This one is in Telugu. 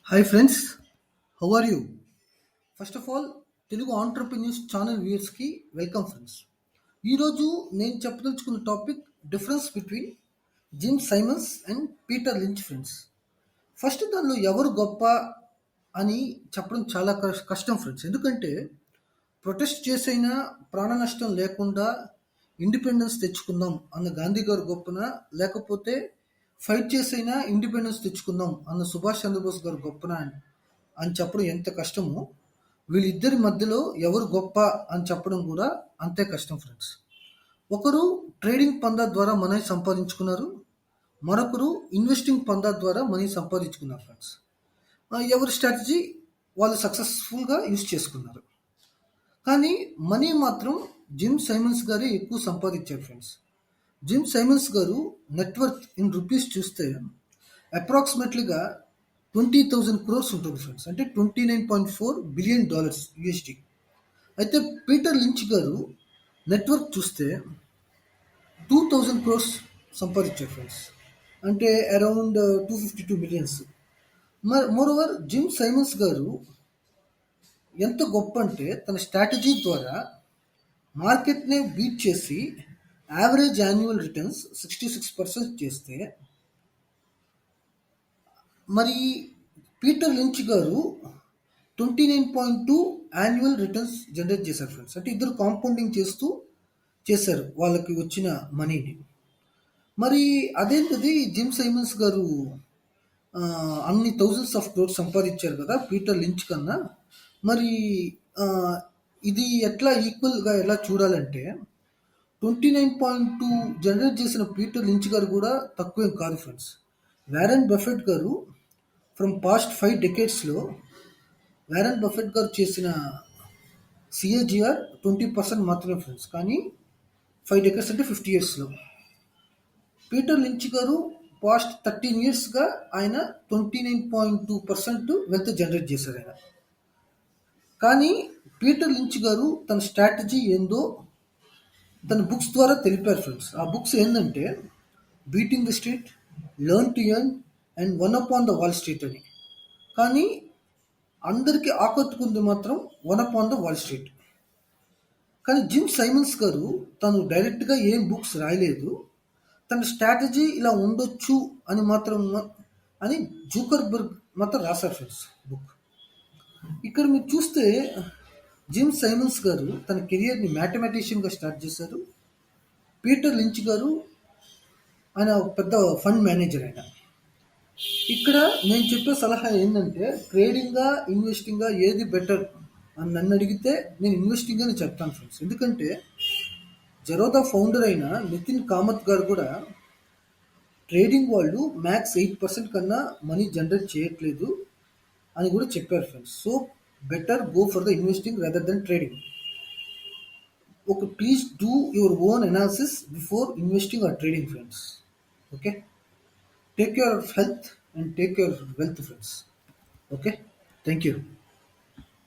Hi friends, how are you? First of all Telugu entrepreneurs channel వ్యూయర్స్కి వెల్కమ్ ఫ్రెండ్స్. ఈరోజు నేను చెప్పదలుచుకున్న topic difference between Jim Simons and Peter Lynch friends. First దానిలో ఎవరు గొప్ప అని చెప్పడం చాలా కష్టం ఫ్రెండ్స్. ఎందుకంటే ప్రొటెస్ట్ చేసైనా ప్రాణ నష్టం లేకుండా ఇండిపెండెన్స్ తెచ్చుకుందాం అన్న గాంధీ గారు గొప్పన, లేకపోతే ఫైట్ చేసైనా ఇండిపెండెన్స్ తెచ్చుకుందాం అన్న సుభాష్ చంద్రబోస్ గారు గొప్పన అని చెప్పడం ఎంత కష్టమో, వీళ్ళిద్దరి మధ్యలో ఎవరు గొప్ప అని చెప్పడం కూడా అంతే కష్టం ఫ్రెండ్స్. ఒకరు ట్రేడింగ్ పందా ద్వారా మనీ సంపాదించుకున్నారు, మరొకరు ఇన్వెస్టింగ్ పందా ద్వారా మనీ సంపాదించుకున్నారు ఫ్రెండ్స్. ఎవరి స్ట్రాటజీ వాళ్ళు సక్సెస్ఫుల్గా యూజ్ చేసుకున్నారు. కానీ మనీ మాత్రం జిమ్ సైమన్స్ గారే ఎక్కువ సంపాదించారు ఫ్రెండ్స్. జిమ్ సైమన్స్ గారు నెట్వర్త్ ఇన్ రూపీస్ చూస్తే అప్రాక్సిమేట్లీగా 20,000 crores ఉంటుంది ఫ్రెండ్స్. అంటే $29.4 billion USD. అయితే పీటర్ లించ్ గారు నెట్వర్క్ చూస్తే 2,000 crores సంపాదించారు ఫ్రెండ్స్. అంటే around 252 billions. Moreover gym Simons గారు ఎంత గొప్ప అంటే తన స్ట్రాటజీ ద్వారా మార్కెట్ని బీట్ చేసి యావరేజ్ యాన్యువల్ రిటర్న్స్ 66% చేస్తే, మరి పీటర్ లించ్ గారు 29.2 యాన్యువల్ రిటర్న్స్ జనరేట్ చేశారు ఫ్రెండ్స్. అంటే ఇద్దరు కాంపౌండింగ్ చేస్తూ చేశారు వాళ్ళకి వచ్చిన మనీని. మరి అదేంటిది జిమ్ సైమన్స్ గారు అన్ని థౌజండ్స్ ఆఫ్ క్రోర్స్ సంపాదించారు కదా పీటర్ లించ్ కన్నా. మరి ఇది ఎట్లా ఈక్వల్గా ఎలా చూడాలంటే 29.2 జనరేట్ చేసిన పీటర్ లించ్ గారు కూడా తక్కువేం కాదు ఫ్రెండ్స్. వారెన్ బఫెట్ గారు ఫ్రమ్ పాస్ట్ 5 decadesలో వారెన్ బఫెట్ గారు చేసిన సిఏజిఆర్ 20% మాత్రమే ఫ్రెండ్స్. కానీ 5 decades అంటే 50 yearsలో. పీటర్ లించ్ గారు పాస్ట్ 13 yearsగా ఆయన 29.2% వెల్త్ జనరేట్ చేశారు ఆయన. కానీ పీటర్ లించ్ గారు తన స్ట్రాటజీ ఏందో తన బుక్స్ ద్వారా తెలిపారు ఫ్రెండ్స్. ఆ బుక్స్ ఏంటంటే beating the street, learn to earn and one up on the wall street అని. కానీ అందరికీ ఆకట్టుకుంది మాత్రం one up on the wall street. కానీ జిమ్ సైమన్స్ గారు తను డైరెక్ట్గా ఏం బుక్స్ రాయలేదు, తన స్ట్రాటజీ ఇలా ఉండొచ్చు అని మాత్రం అని జూకర్బర్గ్ మాత్రం రాశారు ఫ్రెండ్స్ బుక్. ఇక్కడ మీరు చూస్తే జిమ్ సైమన్స్ గారు తన కెరియర్ని మ్యాథమెటిషియన్గా స్టార్ట్ చేశారు. పీటర్ లించ్ గారు ఆయన పెద్ద ఫండ్ మేనేజర్ ఆయన. ఇక్కడ నేను చెప్పే సలహా ఏంటంటే ట్రేడింగ్గా ఇన్వెస్టింగ్గా ఏది బెటర్ అని నన్ను అడిగితే నేను ఇన్వెస్టింగ్ అని చెప్తాను ఫ్రెండ్స్. ఎందుకంటే జెరోదా ఫౌండర్ అయిన నితిన్ కామత్ గారు కూడా ట్రేడింగ్ వాళ్ళు మ్యాక్స్ 8% కన్నా మనీ జనరేట్ చేయట్లేదు అని కూడా చెప్పారు friends. So better go for the investing rather than trading. Please do your own analysis before investing or trading friends. Okay, take care of health and take care of wealth friends. Okay, thank you.